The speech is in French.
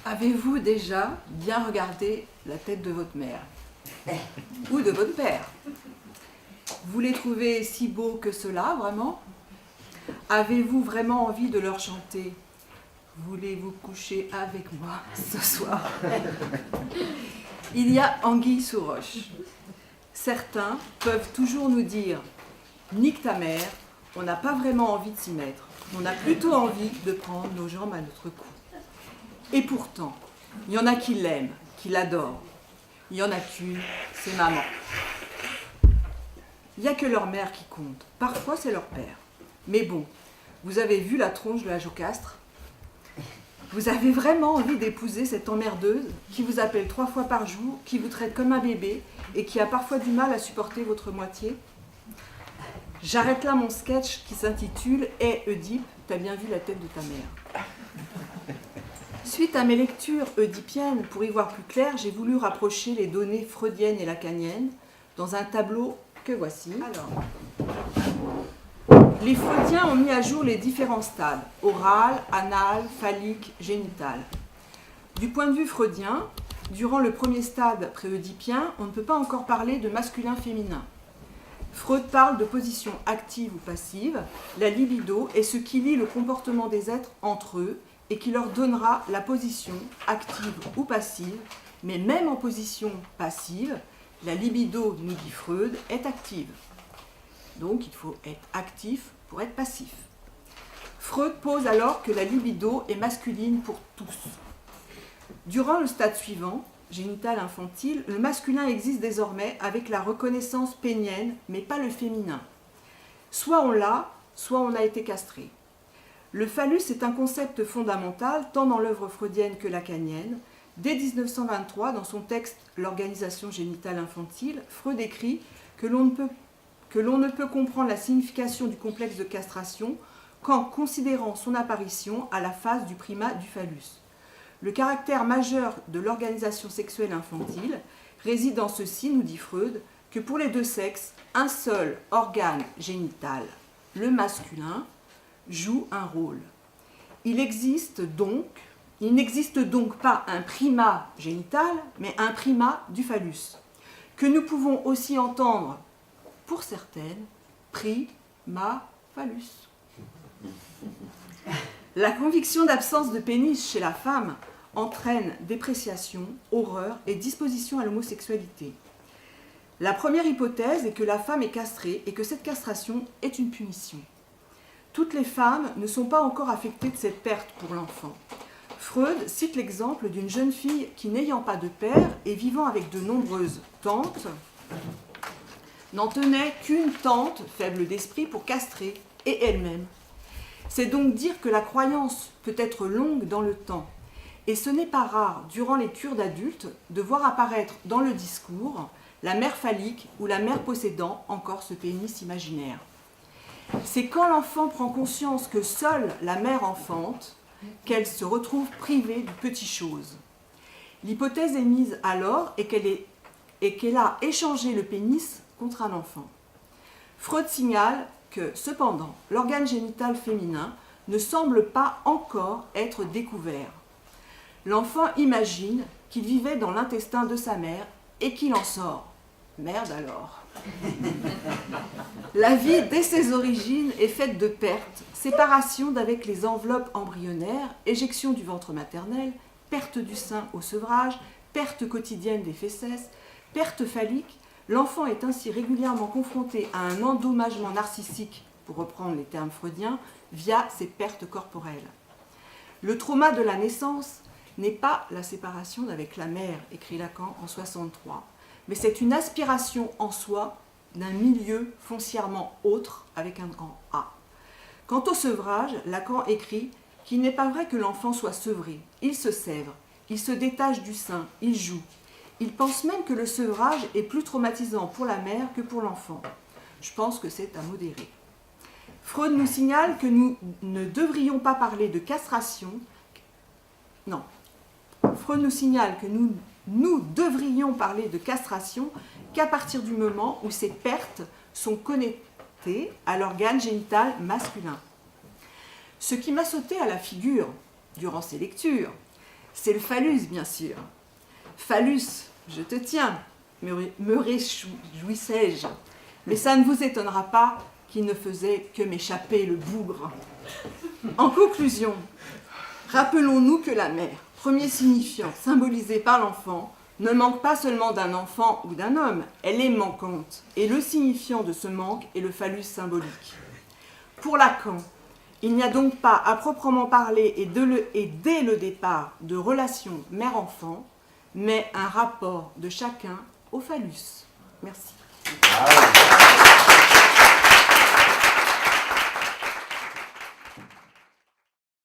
Avez-vous déjà bien regardé la tête de votre mère ou de votre père? Vous les trouvez si beaux que cela, vraiment? Avez-vous vraiment envie de leur chanter « Voulez-vous coucher avec moi ce soir ?» Il y a anguille sous roche. Certains peuvent toujours nous dire « Nique ta mère, on n'a pas vraiment envie de s'y mettre. On a plutôt envie de prendre nos jambes à notre cou. » Et pourtant, il y en a qui l'aiment, qui l'adorent. Il y en a qu'une, c'est maman. Il n'y a que leur mère qui compte. Parfois, c'est leur père. Mais bon, vous avez vu la tronche de la Jocastre? Vous avez vraiment envie d'épouser cette emmerdeuse qui vous appelle 3 fois par jour, qui vous traite comme un bébé et qui a parfois du mal à supporter votre moitié? J'arrête là mon sketch qui s'intitule « Hé Oedipe, t'as bien vu la tête de ta mère ?» Suite à mes lectures oedipiennes, pour y voir plus clair, j'ai voulu rapprocher les données freudiennes et lacaniennes dans un tableau que voici. Les Freudiens ont mis à jour les différents stades, oral, anal, phallique, génital. Du point de vue freudien, durant le premier stade pré-oedipien, on ne peut pas encore parler de masculin-féminin. Freud parle de position active ou passive. La libido est ce qui lie le comportement des êtres entre eux et qui leur donnera la position active ou passive, mais même en position passive, la libido, nous dit Freud, est active. Donc il faut être actif pour être passif. Freud pose alors que la libido est masculine pour tous. Durant le stade suivant, génital infantile, le masculin existe désormais avec la reconnaissance pénienne, mais pas le féminin. Soit on l'a, soit on a été castré. Le phallus est un concept fondamental tant dans l'œuvre freudienne que lacanienne. Dès 1923, dans son texte « L'organisation génitale infantile », Freud écrit que l'on ne peut comprendre la signification du complexe de castration qu'en considérant son apparition à la phase du primat du phallus. Le caractère majeur de l'organisation sexuelle infantile réside dans ceci, nous dit Freud, que pour les deux sexes, un seul organe génital, le masculin, joue un rôle. Il n'existe donc pas un primat génital, mais un primat du phallus, que nous pouvons aussi entendre, pour certaines, prima-phallus. La conviction d'absence de pénis chez la femme entraîne dépréciation, horreur et disposition à l'homosexualité. La première hypothèse est que la femme est castrée et que cette castration est une punition. Toutes les femmes ne sont pas encore affectées de cette perte pour l'enfant. Freud cite l'exemple d'une jeune fille qui, n'ayant pas de père et vivant avec de nombreuses tantes, n'en tenait qu'une tante faible d'esprit pour castrer, et elle-même. C'est donc dire que la croyance peut être longue dans le temps, et ce n'est pas rare, durant les cures d'adultes, de voir apparaître dans le discours la mère phallique ou la mère possédant encore ce pénis imaginaire. C'est quand l'enfant prend conscience que seule la mère enfante qu'elle se retrouve privée de petites choses. L'hypothèse émise alors est qu'elle a échangé le pénis contre un enfant. Freud signale que, cependant, l'organe génital féminin ne semble pas encore être découvert. L'enfant imagine qu'il vivait dans l'intestin de sa mère et qu'il en sort. Merde alors. La vie, dès ses origines, est faite de pertes, séparation d'avec les enveloppes embryonnaires, éjection du ventre maternel, perte du sein au sevrage, perte quotidienne des fesses, perte phallique. L'enfant est ainsi régulièrement confronté à un endommagement narcissique, pour reprendre les termes freudiens, via ces pertes corporelles. Le trauma de la naissance n'est pas la séparation d'avec la mère, écrit Lacan en 63, mais c'est une aspiration en soi d'un milieu foncièrement autre avec un grand A. Quant au sevrage, Lacan écrit qu'il n'est pas vrai que l'enfant soit sevré. Il se sèvre, il se détache du sein, il joue. Il pense même que le sevrage est plus traumatisant pour la mère que pour l'enfant. Je pense que c'est à modérer. Freud nous signale que nous ne devrions pas parler de castration. Non. Freud nous signale que nous devrions parler de castration qu'à partir du moment où ces pertes sont connectées à l'organe génital masculin. Ce qui m'a sauté à la figure durant ces lectures, c'est le phallus, bien sûr. Phallus, je te tiens, me réjouissais-je. Mais ça ne vous étonnera pas qu'il ne faisait que m'échapper le bougre. En conclusion, rappelons-nous que la mère, premier signifiant symbolisé par l'enfant, ne manque pas seulement d'un enfant ou d'un homme, elle est manquante. Et le signifiant de ce manque est le phallus symbolique. Pour Lacan, il n'y a donc pas à proprement parler et dès le départ de relation mère-enfant, mais un rapport de chacun au phallus. Merci.